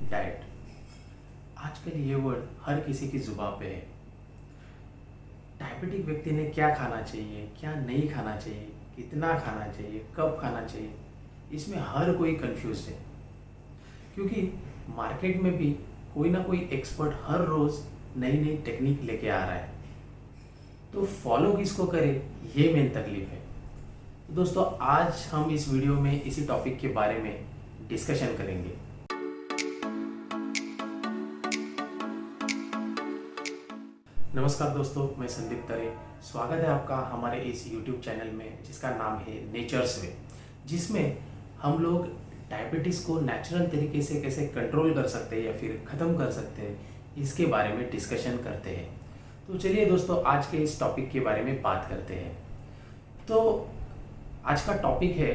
Diet. आजकल ये word हर किसी की जुबान पे है। डायबिटिक व्यक्ति ने क्या खाना चाहिए, क्या नहीं खाना चाहिए, कितना खाना चाहिए, कब खाना चाहिए, इसमें हर कोई कंफ्यूज है। क्योंकि मार्केट में भी कोई ना कोई एक्सपर्ट हर रोज़ नई नई टेक्निक लेके आ रहा है। तो फॉलो किसको करे, ये मेन तकलीफ है। तो दोस्तों, आज हम इस वीडियो में इसी टॉपिक के बारे में डिस्कशन करेंगे। नमस्कार दोस्तों, मैं संदीप तरे। स्वागत है आपका हमारे इस YouTube चैनल में जिसका नाम है नेचर्स वे, जिसमें हम लोग डायबिटीज़ को नेचुरल तरीके से कैसे कंट्रोल कर सकते हैं या फिर ख़त्म कर सकते हैं, इसके बारे में डिस्कशन करते हैं। तो चलिए दोस्तों, आज के इस टॉपिक के बारे में बात करते हैं। तो आज का टॉपिक है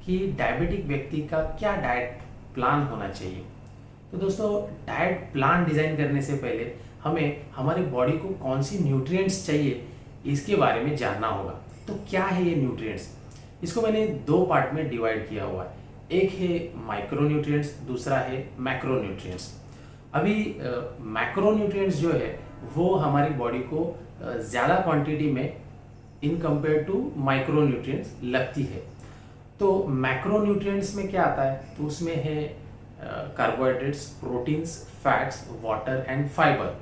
कि डायबिटिक व्यक्ति का क्या डाइट प्लान होना चाहिए। तो दोस्तों, डाइट प्लान डिज़ाइन करने से पहले हमें हमारी बॉडी को कौन सी न्यूट्रिएंट्स चाहिए, इसके बारे में जानना होगा। तो क्या है ये न्यूट्रिएंट्स? इसको मैंने दो पार्ट में डिवाइड किया हुआ है। एक है माइक्रो न्यूट्रिएंट्स, दूसरा है मैक्रो न्यूट्रिएंट्स। अभी मैक्रो न्यूट्रिएंट्स जो है वो हमारी बॉडी को ज़्यादा क्वांटिटी में in compare to micro nutrients लगती है। तो मैक्रो न्यूट्रिएंट्स में क्या आता है? तो उसमें है carbohydrates, proteins, fats, water and fibre.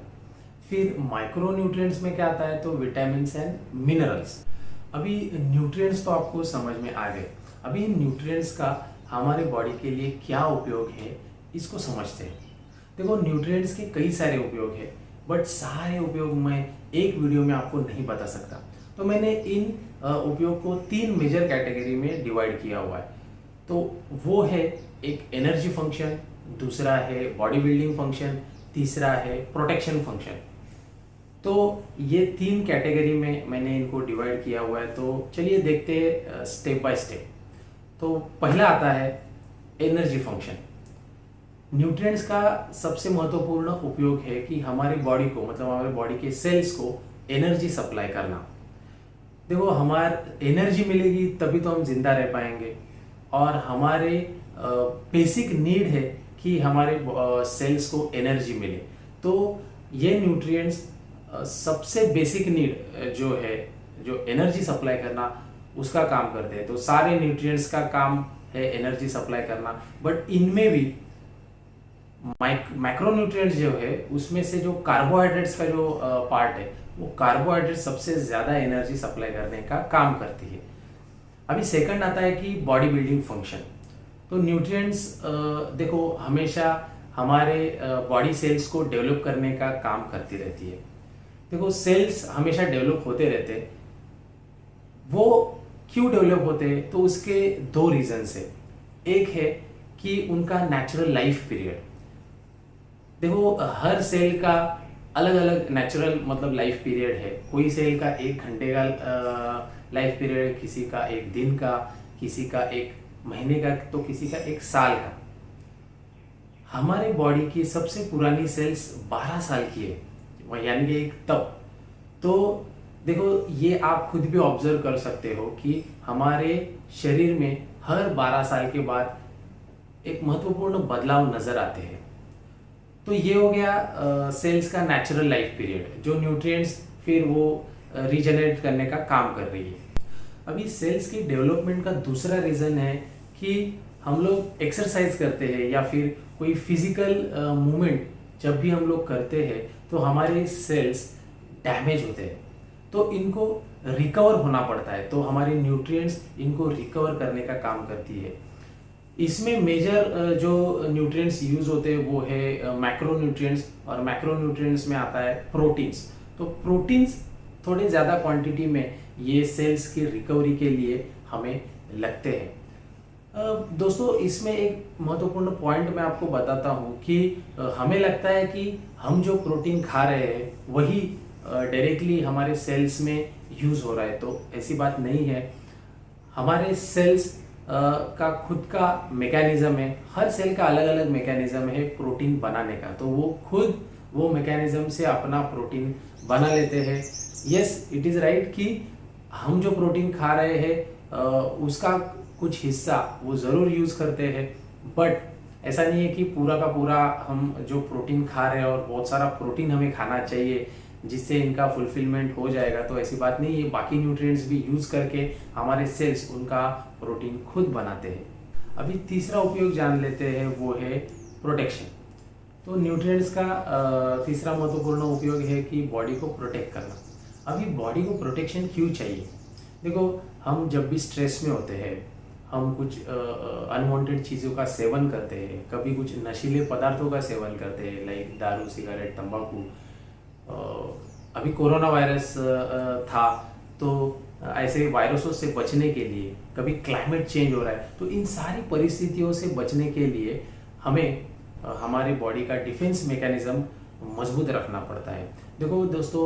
फिर माइक्रो न्यूट्रिएंट्स में क्या आता है? तो विटामिन्स एंड मिनरल्स। अभी न्यूट्रिएंट्स तो आपको समझ में आ गए। अभी इन न्यूट्रिएंट्स का हमारे बॉडी के लिए क्या उपयोग है, इसको समझते हैं। देखो, न्यूट्रिएंट्स के कई सारे उपयोग है, बट सारे उपयोग मैं एक वीडियो में आपको नहीं बता सकता। तो मैंने इन उपयोग को 3 मेजर कैटेगरी में डिवाइड किया हुआ है। तो वो है एक एनर्जी फंक्शन, दूसरा है बॉडी बिल्डिंग फंक्शन, तीसरा है प्रोटेक्शन फंक्शन। तो ये 3 कैटेगरी में मैंने इनको डिवाइड किया हुआ है। तो चलिए देखते हैं स्टेप बाय स्टेप। तो पहला आता है एनर्जी फंक्शन। न्यूट्रिएंट्स का सबसे महत्वपूर्ण उपयोग है कि हमारी बॉडी को, मतलब हमारे बॉडी के सेल्स को एनर्जी सप्लाई करना। देखो, हमारे एनर्जी मिलेगी तभी तो हम जिंदा रह पाएंगे, और हमारे बेसिक नीड है कि हमारे सेल्स को एनर्जी मिले। तो ये न्यूट्रिएंट्स सबसे बेसिक नीड जो है, जो एनर्जी सप्लाई करना, उसका काम करते हैं। तो सारे न्यूट्रिएंट्स का काम है एनर्जी सप्लाई करना, बट इनमें भी मैक्रो न्यूट्रिएंट्स जो है उसमें से जो कार्बोहाइड्रेट्स का जो पार्ट है, वो कार्बोहाइड्रेट सबसे ज़्यादा एनर्जी सप्लाई करने का काम करती है। अभी सेकंड आता है कि बॉडी बिल्डिंग फंक्शन। तो न्यूट्रिएंट्स देखो हमेशा हमारे बॉडी सेल्स को डेवलप करने का काम करती रहती है। देखो, सेल्स हमेशा डेवलप होते रहते हैं। वो क्यों डेवलप होते हैं? तो उसके 2 रीजन्स है। एक है कि उनका नेचुरल लाइफ पीरियड। देखो, हर सेल का अलग अलग नेचुरल मतलब लाइफ पीरियड है। कोई सेल का 1 घंटे का लाइफ पीरियड है, किसी का 1 दिन का, किसी का 1 महीने का, तो किसी का 1 साल का। हमारे बॉडी की सबसे पुरानी सेल्स 12 साल की है, यानी कि एक तब। तो देखो, ये आप खुद भी ऑब्जर्व कर सकते हो कि हमारे शरीर में हर 12 साल के बाद एक महत्वपूर्ण बदलाव नजर आते हैं। तो ये हो गया सेल्स का नेचुरल लाइफ पीरियड, जो न्यूट्रिएंट्स फिर वो रीजनरेट करने का काम कर रही है। अभी सेल्स की डेवलपमेंट का दूसरा रीज़न है कि हम लोग एक्सरसाइज करते हैं या फिर कोई फिजिकल मूवमेंट जब भी हम लोग करते हैं, तो हमारे सेल्स डैमेज होते हैं, तो इनको रिकवर होना पड़ता है। तो हमारे न्यूट्रिएंट्स इनको रिकवर करने का काम करती है। इसमें मेजर जो न्यूट्रिएंट्स यूज होते हैं वो है मैक्रो न्यूट्रिएंट्स, और मैक्रो न्यूट्रिएंट्स में आता है प्रोटीन्स। तो प्रोटीन्स थोड़े ज़्यादा क्वांटिटी में ये सेल्स की रिकवरी के लिए हमें लगते हैं। दोस्तों, इसमें एक महत्वपूर्ण पॉइंट मैं आपको बताता हूँ कि हमें लगता है कि हम जो प्रोटीन खा रहे हैं वही डायरेक्टली हमारे सेल्स में यूज़ हो रहा है। तो ऐसी बात नहीं है। हमारे सेल्स का खुद का मैकेनिज्म है। हर सेल का अलग अलग मैकेनिज्म है प्रोटीन बनाने का। तो वो खुद वो मैकेनिज्म से अपना प्रोटीन बना लेते हैं। यस, इट इज़ राइट कि हम जो प्रोटीन खा रहे हैं उसका कुछ हिस्सा वो ज़रूर यूज़ करते हैं, बट ऐसा नहीं है कि पूरा का पूरा हम जो प्रोटीन खा रहे हैं और बहुत सारा प्रोटीन हमें खाना चाहिए जिससे इनका फुलफिलमेंट हो जाएगा, तो ऐसी बात नहीं है। बाकी न्यूट्रिएंट्स भी यूज़ करके हमारे सेल्स उनका प्रोटीन खुद बनाते हैं। अभी तीसरा उपयोग जान लेते हैं, वो है प्रोटेक्शन। तो न्यूट्रिएंट्स का तीसरा महत्वपूर्ण उपयोग है कि बॉडी को प्रोटेक्ट करना। अभी बॉडी को प्रोटेक्शन क्यों चाहिए? देखो, हम जब भी स्ट्रेस में होते हैं, हम कुछ अनवांटेड चीज़ों का सेवन करते हैं, कभी कुछ नशीले पदार्थों का सेवन करते हैं, लाइक दारू, सिगरेट, तंबाकू। अभी कोरोना वायरस था, तो ऐसे वायरसों से बचने के लिए, कभी क्लाइमेट चेंज हो रहा है, तो इन सारी परिस्थितियों से बचने के लिए हमें हमारे बॉडी का डिफेंस मैकेनिज्म मजबूत रखना पड़ता है। देखो दोस्तों,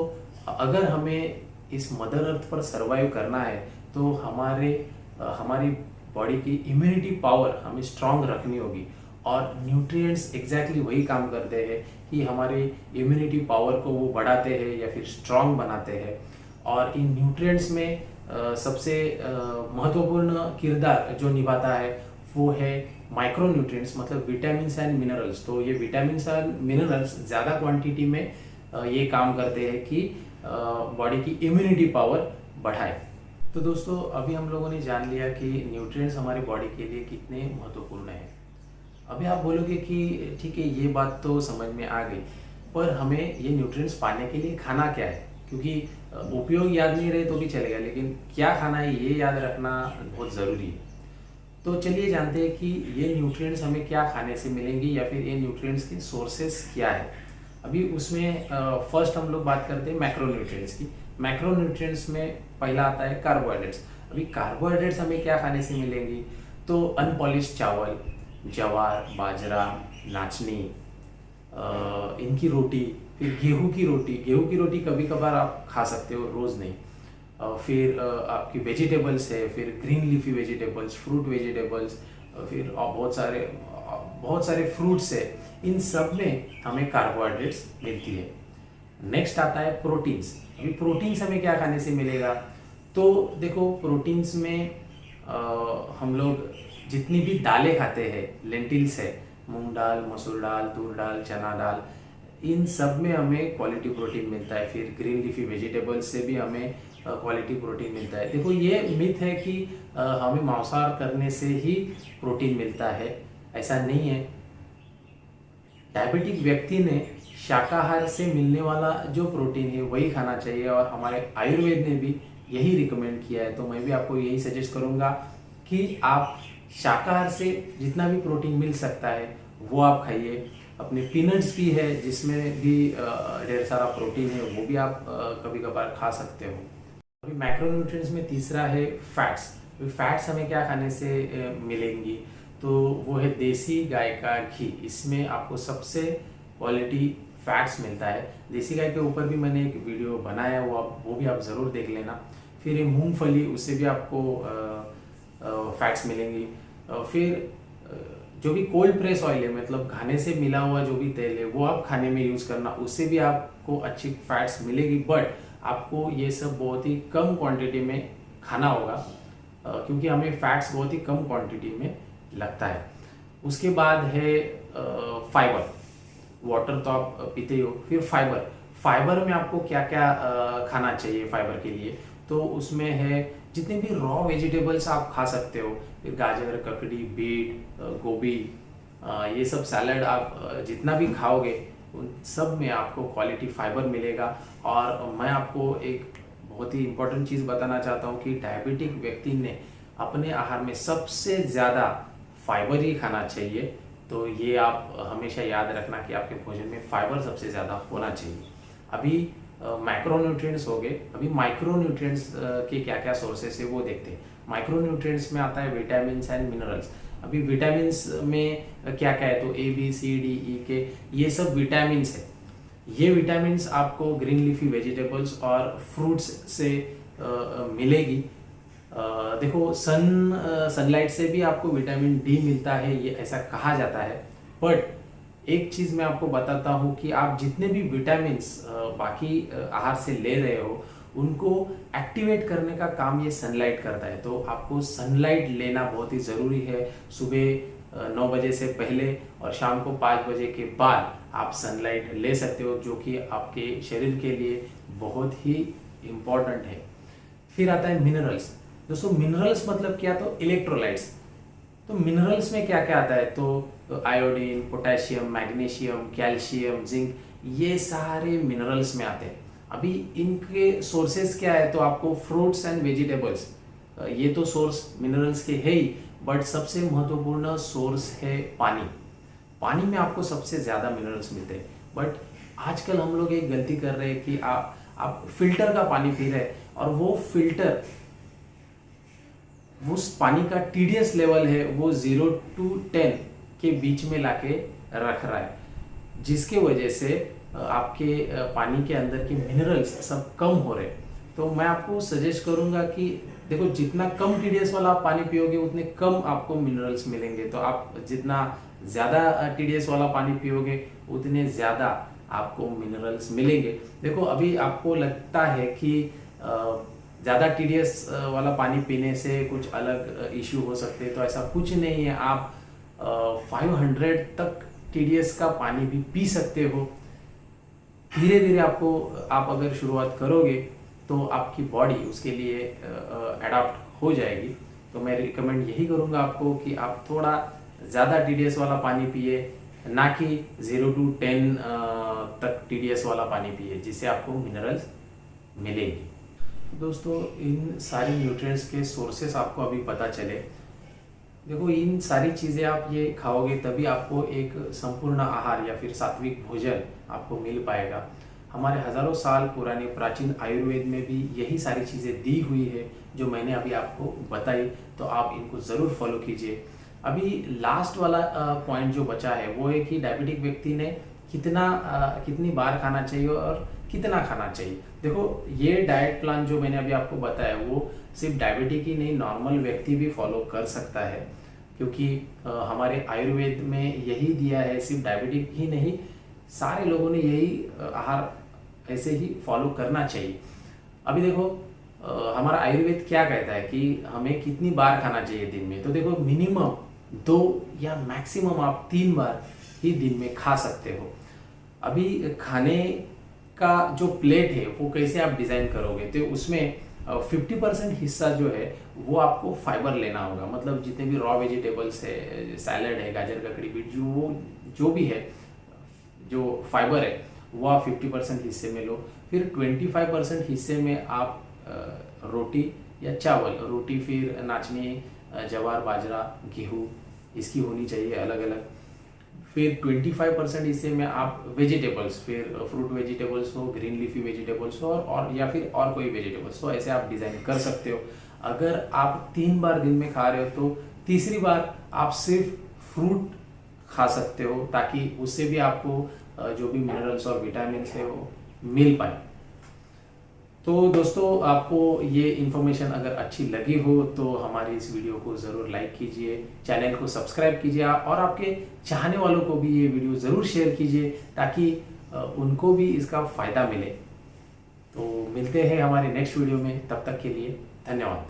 अगर हमें इस मदर अर्थ पर सरवाइव करना है तो हमारी बॉडी की इम्यूनिटी पावर हमें स्ट्रांग रखनी होगी, और न्यूट्रिएंट्स एग्जैक्टली वही काम करते हैं कि हमारे इम्यूनिटी पावर को वो बढ़ाते हैं या फिर स्ट्रांग बनाते हैं। और इन न्यूट्रिएंट्स में सबसे महत्वपूर्ण किरदार जो निभाता है वो है माइक्रो न्यूट्रिएंट्स, मतलब विटामिन्स एंड मिनरल्स। तो ये विटामिन्स एंड मिनरल्स ज़्यादा क्वांटिटी में ये काम करते हैं कि बॉडी की इम्यूनिटी पावर बढ़ाए। तो दोस्तों, अभी हम लोगों ने जान लिया कि न्यूट्रिएंट्स हमारी बॉडी के लिए कितने महत्वपूर्ण हैं। अभी आप बोलोगे कि ठीक है, ये बात तो समझ में आ गई, पर हमें ये न्यूट्रिएंट्स पाने के लिए खाना क्या है? क्योंकि उपयोग याद नहीं रहे तो भी चलेगा, लेकिन क्या खाना है ये याद रखना बहुत ज़रूरी है। तो चलिए जानते हैं कि ये न्यूट्रिएंट्स हमें क्या खाने से मिलेंगे, या फिर ये न्यूट्रिएंट्स के सोर्सेस क्या है। अभी उसमें फर्स्ट हम लोग बात करते हैं मैक्रो न्यूट्रिएंट्स की। मैक्रो न्यूट्रिएंट्स में पहला आता है कार्बोहाइड्रेट्स। अभी कार्बोहाइड्रेट्स हमें क्या खाने से मिलेंगी? तो अनपॉलिश्ड चावल, ज्वार, बाजरा, नाचनी, इनकी रोटी, फिर गेहूं की रोटी। गेहूं की रोटी कभी कभार आप खा सकते हो, रोज़ नहीं। फिर आपकी वेजिटेबल्स है, फिर green leafy vegetables, fruit vegetables, फिर बहुत सारे फ्रूट्स है। इन सब में हमें कार्बोहाइड्रेट्स मिलती है। नेक्स्ट आता है प्रोटीन्स। अभी प्रोटीन्स हमें क्या खाने से मिलेगा? तो देखो, प्रोटीन्स में हम लोग जितनी भी दालें खाते हैं, लेंटिल्स है, मूंग दाल, मसूर दाल, तूर दाल, चना दाल, इन सब में हमें क्वालिटी प्रोटीन मिलता है। फिर ग्रीन लीफी वेजिटेबल्स से भी हमें क्वालिटी प्रोटीन मिलता है। देखो, ये मिथ है कि हमें मांसाहार करने से ही प्रोटीन मिलता है, ऐसा नहीं है। डायबिटिक व्यक्ति ने शाकाहार से मिलने वाला जो प्रोटीन है वही खाना चाहिए, और हमारे आयुर्वेद ने भी यही रिकमेंड किया है। तो मैं भी आपको यही सजेस्ट करूँगा कि आप शाकाहार से जितना भी प्रोटीन मिल सकता है वो आप खाइए। अपने पीनट्स भी है जिसमें भी ढेर सारा प्रोटीन है, वो भी आप कभी कभार खा सकते हो। अभी मैक्रोन्यूट्रिएंट्स में तीसरा है फैट्स। फैट्स हमें क्या खाने से मिलेंगी? तो वो है देसी गाय का घी। इसमें आपको सबसे क्वालिटी फैट्स मिलता है। देसी गाय के ऊपर भी मैंने एक वीडियो बनाया, वो भी आप ज़रूर देख लेना। फिर ये मूंगफली, उससे भी आपको फैट्स मिलेंगी। फिर जो भी कोल्ड प्रेस ऑयल है, मतलब खाने से मिला हुआ जो भी तेल है, वो आप खाने में यूज़ करना, उससे भी आपको अच्छी फैट्स मिलेगी। बट आपको ये सब बहुत ही कम क्वांटिटी में खाना होगा, क्योंकि हमें फैट्स बहुत ही कम क्वांटिटी में लगता है। उसके बाद है फाइबर। वाटर तो आप पीते ही हो। फिर फाइबर में आपको क्या क्या खाना चाहिए फाइबर के लिए? तो उसमें है जितने भी रॉ वेजिटेबल्स आप खा सकते हो, फिर गाजर, ककड़ी, बीट, गोभी, ये सब सैलड आप जितना भी खाओगे उन सब में आपको क्वालिटी फाइबर मिलेगा। और मैं आपको एक बहुत ही इम्पोर्टेंट चीज़ बताना चाहता हूँ कि डायबिटिक व्यक्ति ने अपने आहार में सबसे ज़्यादा फाइबर ही खाना चाहिए। तो ये आप हमेशा याद रखना कि आपके भोजन में फाइबर सबसे ज़्यादा होना चाहिए। अभी मैक्रोन्यूट्रिएंट्स हो गए। अभी माइक्रोन्यूट्रिएंट्स के क्या क्या सोर्सेस है वो देखते हैं। माइक्रोन्यूट्रिएंट्स में आता है विटामिन्स एंड मिनरल्स। अभी विटामिन्स में क्या क्या है? तो ए, बी, सी, डी, ई, के, ये सब विटामिन्स है। ये विटामिन्स आपको ग्रीन लीफी वेजिटेबल्स और फ्रूट्स से मिलेगी। देखो, सनलाइट से भी आपको विटामिन डी मिलता है, ये ऐसा कहा जाता है। बट एक चीज़ मैं आपको बताता हूँ कि आप जितने भी विटामिन्स बाकी आहार से ले रहे हो, उनको एक्टिवेट करने का काम ये सनलाइट करता है। तो आपको सनलाइट लेना बहुत ही ज़रूरी है। सुबह 9 बजे से पहले और शाम को 5 बजे के बाद आप सनलाइट ले सकते हो, जो कि आपके शरीर के लिए बहुत ही इम्पॉर्टेंट है। फिर आता है मिनरल्स। दोस्तों मिनरल्स मतलब क्या, तो इलेक्ट्रोलाइट्स। तो मिनरल्स में क्या क्या आता है, तो iodine, potassium, magnesium, calcium, zinc, ये सारे मिनरल्स में आते हैं। अभी इनके सोर्सेस क्या है, तो आपको फ्रूट्स एंड वेजिटेबल्स, ये तो सोर्स मिनरल्स के है ही, बट सबसे महत्वपूर्ण सोर्स है पानी। पानी में आपको सबसे ज़्यादा मिनरल्स मिलते हैं। बट आजकल हम लोग एक गलती कर रहे हैं कि आप फिल्टर का पानी पी रहे हैं, और वो फिल्टर, उस पानी का TDS लेवल है वो 0 to 10 के बीच में लाके रख रहा है, जिसके वजह से आपके पानी के अंदर के मिनरल्स सब कम हो रहे हैं। तो मैं आपको सजेस्ट करूंगा कि देखो, जितना कम TDS वाला आप पानी पियोगे उतने कम आपको मिनरल्स मिलेंगे। तो आप जितना ज़्यादा TDS वाला पानी पियोगे उतने ज़्यादा आपको मिनरल्स मिलेंगे। देखो अभी आपको लगता है कि ज़्यादा TDS वाला पानी पीने से कुछ अलग इश्यू हो सकते हैं, तो ऐसा कुछ नहीं है। आप 500 तक TDS का पानी भी पी सकते हो। धीरे धीरे आप अगर शुरुआत करोगे तो आपकी बॉडी उसके लिए अडॉप्ट हो जाएगी। तो मैं रिकमेंड यही करूँगा आपको कि आप थोड़ा ज़्यादा TDS वाला पानी पिए, ना कि 0 to 10 तक TDS वाला पानी पिए, जिससे आपको मिनरल्स मिलेंगे। दोस्तों इन सारी न्यूट्रिएंट्स के सोर्सेस आपको अभी पता चले। देखो इन सारी चीज़ें आप ये खाओगे तभी आपको एक संपूर्ण आहार या फिर सात्विक भोजन आपको मिल पाएगा। हमारे हजारों साल पुराने प्राचीन आयुर्वेद में भी यही सारी चीज़ें दी हुई है जो मैंने अभी आपको बताई, तो आप इनको ज़रूर फॉलो कीजिए। अभी लास्ट वाला पॉइंट जो बचा है वो है कि डायबिटिक व्यक्ति ने कितनी बार खाना चाहिए और कितना खाना चाहिए। देखो ये डाइट प्लान जो मैंने अभी आपको बताया वो सिर्फ डायबिटिक ही नहीं, नॉर्मल व्यक्ति भी फॉलो कर सकता है, क्योंकि हमारे आयुर्वेद में यही दिया है। सिर्फ डायबिटिक ही नहीं, सारे लोगों ने यही आहार ऐसे ही फॉलो करना चाहिए। अभी देखो हमारा आयुर्वेद क्या कहता है कि हमें कितनी बार खाना चाहिए दिन में, तो देखो मिनिमम 2 या मैक्सिमम आप 3 बार ही दिन में खा सकते हो। अभी खाने का जो प्लेट है वो कैसे आप डिज़ाइन करोगे, तो उसमें 50% हिस्सा जो है वो आपको फाइबर लेना होगा। मतलब जितने भी रॉ वेजिटेबल्स है, सैलड है, गाजर ककड़ी बीट, जो भी है, जो फाइबर है वो आप 50% हिस्से में लो। फिर 25% हिस्से में आप रोटी या चावल, रोटी फिर नाचनी, जवार, बाजरा, गेहूँ, इसकी होनी चाहिए अलग अलग। फिर 25% हिस्से में आप वेजिटेबल्स, फिर फ्रूट वेजिटेबल्स हो, ग्रीन लीफी वेजिटेबल्स हो, और या फिर और कोई वेजिटेबल्स हो, ऐसे आप डिज़ाइन कर सकते हो। अगर आप 3 बार दिन में खा रहे हो तो तीसरी बार आप सिर्फ फ्रूट खा सकते हो, ताकि उससे भी आपको जो भी मिनरल्स और विटामिन्स है वो मिल पाए। तो दोस्तों आपको ये इन्फॉर्मेशन अगर अच्छी लगी हो तो हमारी इस वीडियो को ज़रूर लाइक कीजिए, चैनल को सब्सक्राइब कीजिए, और आपके चाहने वालों को भी ये वीडियो ज़रूर शेयर कीजिए, ताकि उनको भी इसका फ़ायदा मिले। तो मिलते हैं हमारे नेक्स्ट वीडियो में, तब तक के लिए धन्यवाद।